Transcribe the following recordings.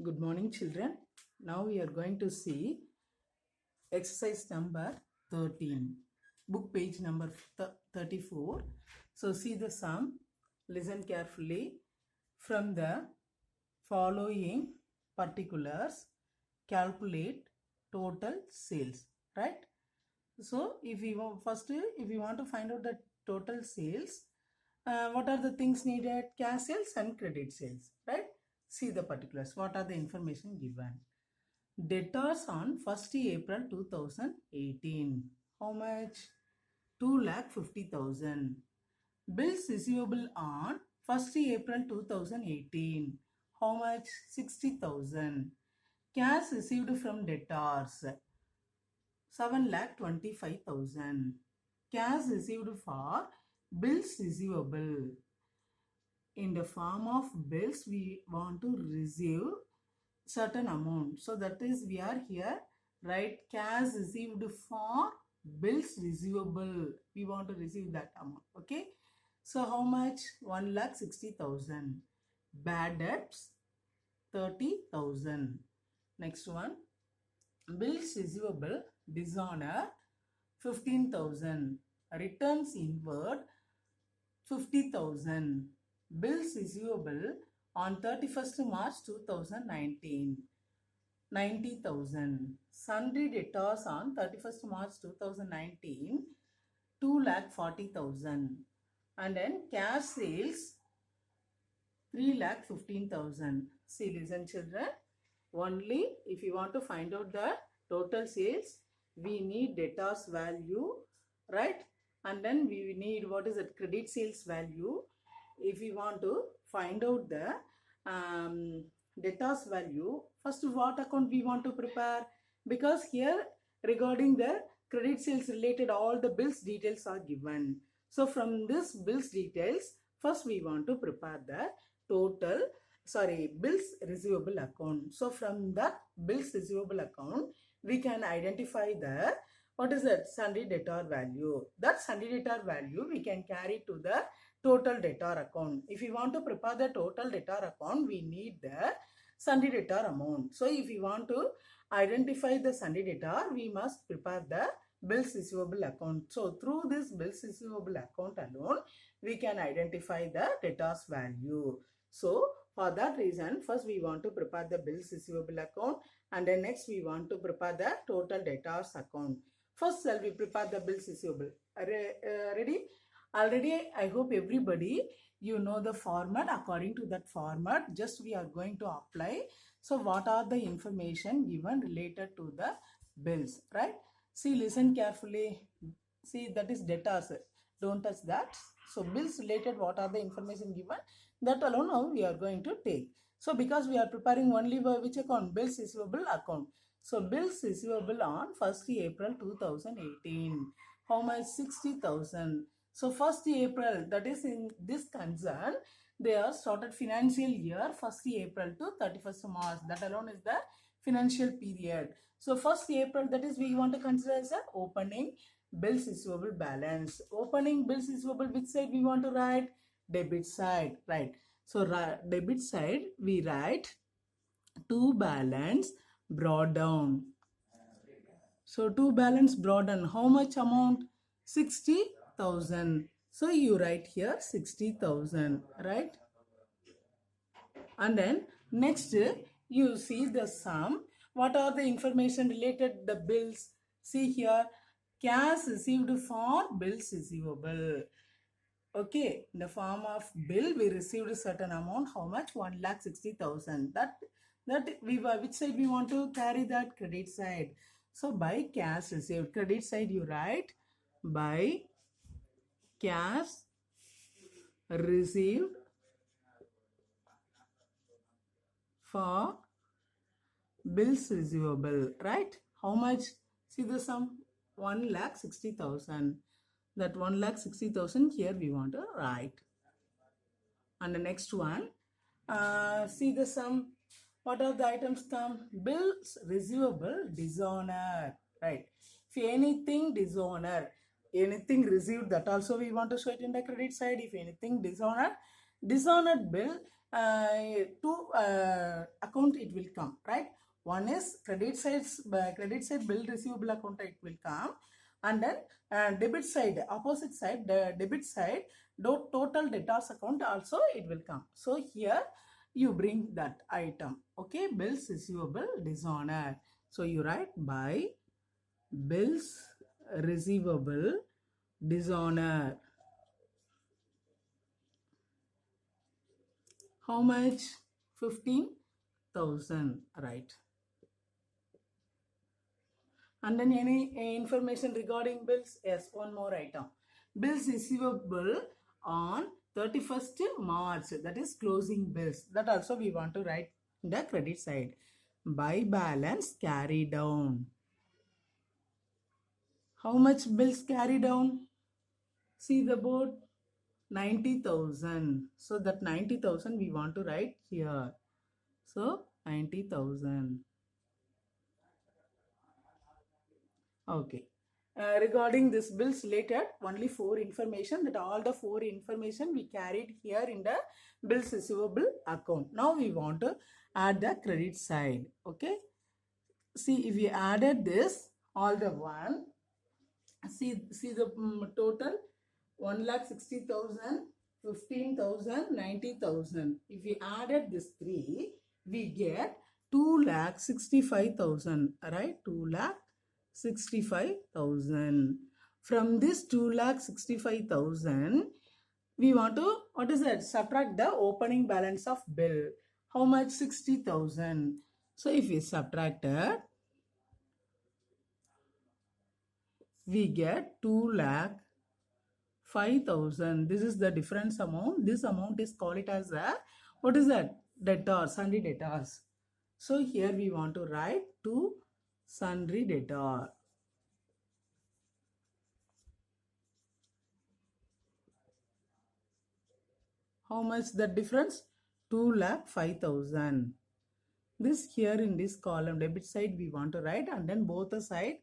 Good morning, children. Now we are going to see exercise number 13, book page number 34. So see the sum, listen carefully. From the following particulars, calculate total sales, right? So if we want, first, if we want to find out the total sales, what are the things needed? Cash sales and credit sales, right? See the particulars. What are the information given? Debtors on 1st April 2018. How much? 2,50,000. Bills receivable on 1st April 2018. How much? 60,000. Cash received from debtors. 7,25,000. Cash received for bills receivable. In the form of bills, we want to receive certain amount. So that is we are here, right? Cash received for bills receivable. We want to receive that amount. Okay. So how much? 1,60,000. Bad debts 30,000. Next one. Bills receivable dishonor 15,000. Returns inward 50,000. Bills receivable on 31st March 2019, 90,000. Sundry debtors on 31st March 2019, 2,40,000. And then cash sales, 3,15,000. See, listen children, only if you want to find out the total sales, we need debtors value, right? And then we need what is it? Credit sales value. If we want to find out the debtors value, first what account we want to prepare? Because here regarding the credit sales related, all the bills details are given. So from this bills details, first we want to prepare the bills receivable account. So from that bills receivable account, we can identify the what is that? Sundry debtor value. That sundry debtor value we can carry to the total debtor account. If we want to prepare the total debtor account, we need the sundry debtor amount. So if we want to identify the sundry debtor, we must prepare the bills receivable account. So through this bills receivable account alone, we can identify the debtor's value. So for that reason, first we want to prepare the bills receivable account, and then next we want to prepare the total debtors account. First, shall we prepare the bills receivable? Ready? Already, I hope everybody, you know the format. According to that format, just we are going to apply. So what are the information given related to the bills, right? See, listen carefully. See, that is debtors. Don't touch that. So bills related, what are the information given? That alone now we are going to take. So because we are preparing only by which account? Bills receivable account. So bills receivable on 1st April 2018. How much? 60,000. So 1st April, that is in this concern, they are started financial year 1st April to 31st March. That alone is the financial period. So 1st April, that is we want to consider as a opening bills receivable balance. Opening bills receivable, which side we want to write? Debit side, right? So debit side we write to balance brought down. So to balance brought down, how much amount? 60,000. So you write here 60,000, right? And then next you see the sum. What are the information related the bills? See here, cash received for bills receivable. Okay, in the form of bill we received a certain amount. How much? 1,60,000. That we which side we want to carry? That credit side. So by cash received, credit side you write by cash received for bills receivable, right? How much? See the sum, 1,60,000. That 1,60,000 here we want to write. And the next one, see the sum. What are the items come? Bills receivable dishonor, right? If anything dishonor, anything received, that also we want to show it in the credit side. If anything dishonored, dishonored bill, two account it will come, right? One is credit side bill receivable account it will come, and then debit side, opposite side, the debit side, total debtors account also it will come. So here you bring that item, okay? Bills receivable dishonor. So you write by bills receivable dishonor. How much? 15,000, right? And then any information regarding bills? Yes, one more item. Bills receivable on 31st March, that is closing bills. That also we want to write in the credit side. By balance carry down. How much bills carry down? See the board, 90,000. So that 90,000 we want to write here. So 90,000. Okay. Regarding this bills related, only 4 information, that all the 4 information we carried here in the bills receivable account. Now we want to add the credit side. Okay. See, if we added this, all the one, see the total, 1,60,000, 15,000, 90,000. If we added this 3, we get 2,65,000, right? 2,65,000. From this 2,65,000, we want to, what is that? Subtract the opening balance of bill. How much? 60,000. So if we subtract it, we get 2,05,000. This is the difference amount. This amount is called it as a, what is that? Debtors, sundry debtors. So here we want to write to sundry debtor. How much the difference? 2,05,000. This here in this column, debit side we want to write, and then both the side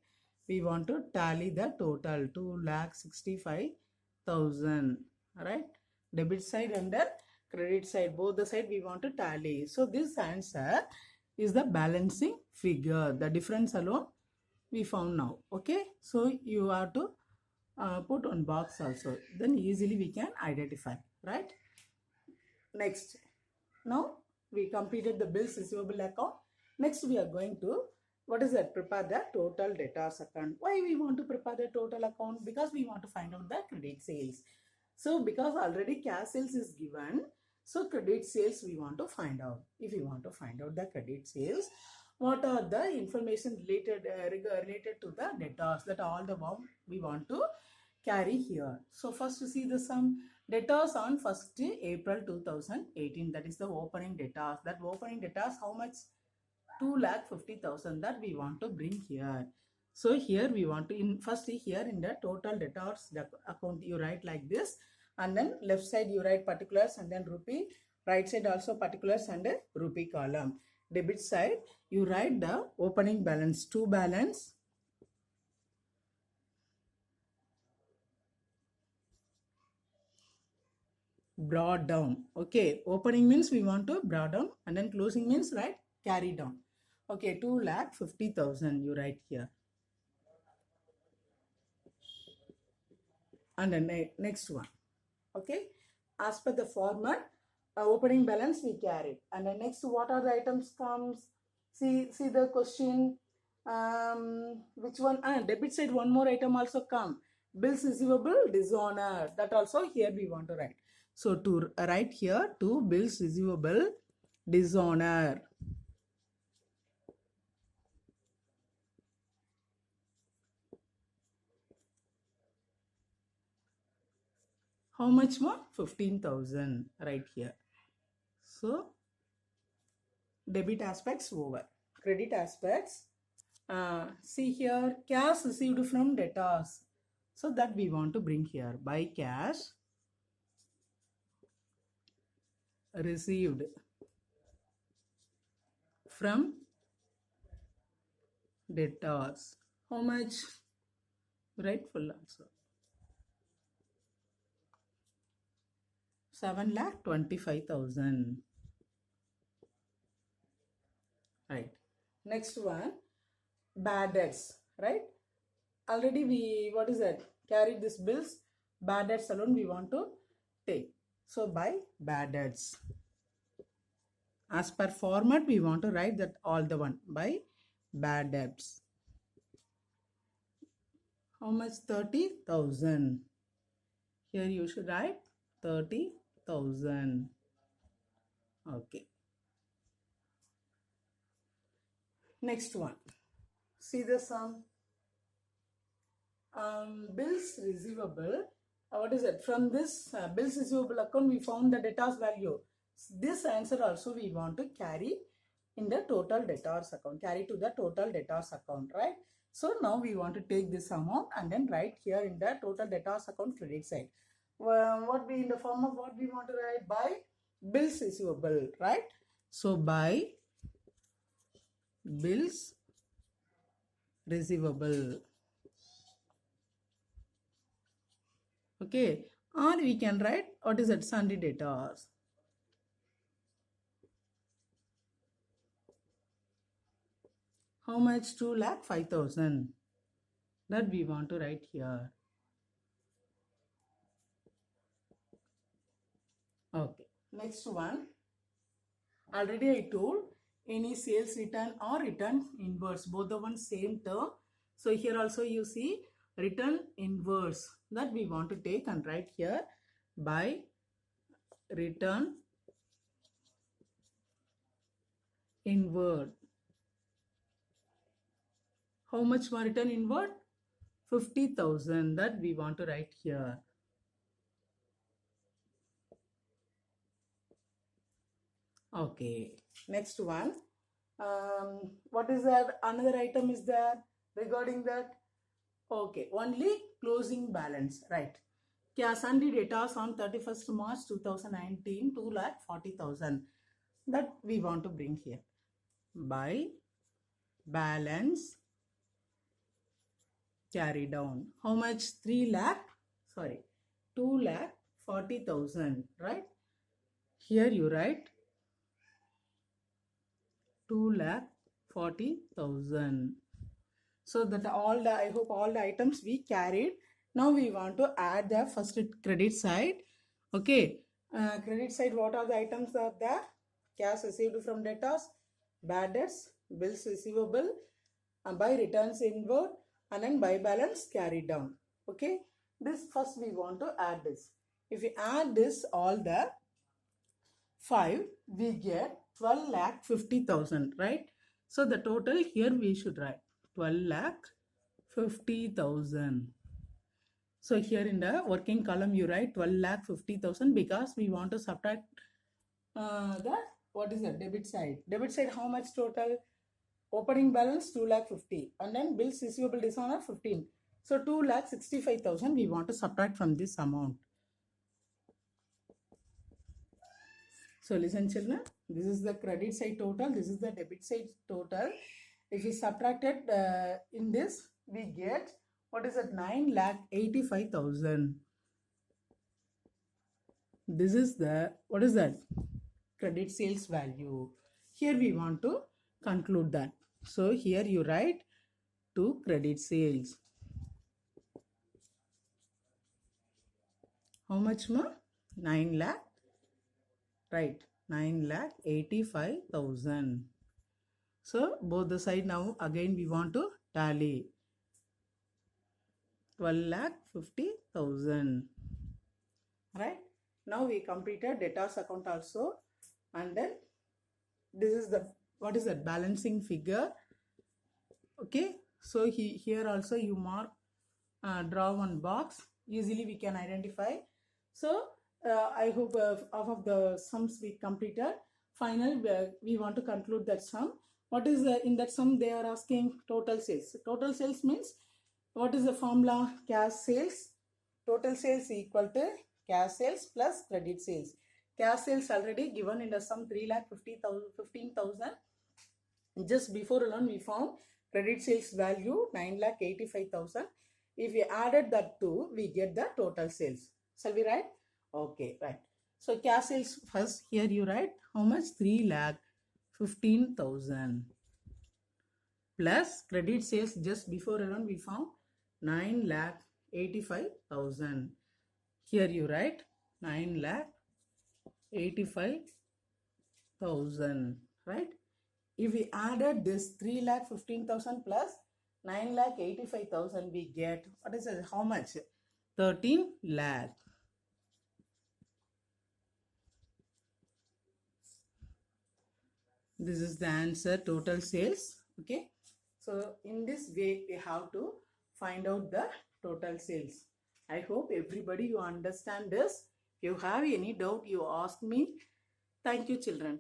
we want to tally the total, 2,65,000, right? Debit side and the credit side, both the side we want to tally. So this answer is the balancing figure. The difference alone we found now. Okay, so you have to put on box also, then easily we can identify, right? Next, now we completed the bills receivable account. Next we are going to, what is that? Prepare the total debtors account. Why we want to prepare the total account? Because we want to find out the credit sales. So because already cash sales is given, so credit sales we want to find out. If you want to find out the credit sales, what are the information related to the debtors? That all the amount we want to carry here. So first to see the sum. Debtors on 1st April 2018, that is the opening debtors. That opening debtors, how much? 2,50,000 that we want to bring here. So here we want to, in first here in the total debtors account you write like this, and then left side you write particulars and then rupee, right side also particulars and a rupee column. Debit side you write the opening balance, to balance, brought down. Okay, opening means we want to brought down, and then closing means, right, carry down. Okay, 2,50,000 you write here. And then next one. Okay, as per the format, opening balance we carried. And then next, what are the items comes? See the question. Which one? Debit side, one more item also come. Bills receivable dishonor. That also here we want to write. So to write here, to bills receivable dishonor. How much more? 15,000 right here. So debit aspects over. Credit aspects. See here, cash received from debtors. So that we want to bring here. By cash received from debtors. How much? Right, full answer. 7,25,000. Next one, bad debts, right? Already we, what is that? Carried this bills, bad debts alone we want to take. So by bad debts. As per format, we want to write that all the one by bad debts. How much? 30,000. Here you should write 30,000. Okay. Next one. See the sum. Bills receivable. What is it? From this bills receivable account, we found the debtors value. This answer also we want to carry in the total debtors account. Carry to the total debtors account, right? So now we want to take this amount and then write here in the total debtors account credit side. What we in the form of what we want to write? By bills receivable, right? So by bills receivable. Okay, or we can write what is that? Sundry debtors. How much? 2,05,000. That we want to write here. Okay. Next one. Already I told any sales return or return inverse. Both the one same term. So here also you see return inverse. That we want to take and write here by return inward. How much more return inward? 50,000. That we want to write here. Okay. Next one. What is that? Another item is there regarding that. Okay. Only closing balance. Right. Cash and debtors on 31st March 2019, 2,40,000. That we want to bring here. By balance carry down. How much? 2,40,000, right? Here you write 2,40,000. So that all the, I hope all the items we carried. Now we want to add the first credit side. Okay. Credit side, what are the items are there? Cash received from debtors, bad debts, bills receivable, by returns inward, and then by balance carried down. Okay. This first we want to add this. If we add this all the 5, we get 12,50,000, right? So the total here we should write 12,50,000. So here in the working column you write 12,50,000 because we want to subtract the, what is the debit side? Debit side how much total? Opening balance 2,50,000 and then bills receivable dishonor 15. So 2,65,000 we want to subtract from this amount. So listen children, this is the credit side total, this is the debit side total. If we subtract it in this, we get, what is it? 9,85,000. This is the, what is that? Credit sales value. Here we want to conclude that. So here you write to credit sales. How much more? 9 lakh. Right, 9,85,000. So both the side now again we want to tally. 12,50,000. Right. Now we completed debtors account also, and then this is the, what is that? Balancing figure. Okay. So here also you mark, draw one box. Easily we can identify. So I hope half of the sums we completed. Final, we want to conclude that sum. What is in that sum? They are asking total sales. Total sales means, what is the formula? Cash sales. Total sales equal to cash sales plus credit sales. Cash sales already given in the sum 3,15,000. Just before alone we found credit sales value 9,85,000. If we added that two, we get the total sales. Shall we write? Okay, right. So cash sales first, here you write how much? 3,15,000. plus credit sales just before around we found 9,85,000. Here you write 9,85,000, right? If we added this 3,15,000 plus 9,85,000, we get, what is it? How much? 13 lakh. This is the answer, total sales. Okay. So in this way, we have to find out the total sales. I hope everybody you understand this. If you have any doubt, you ask me. Thank you, children.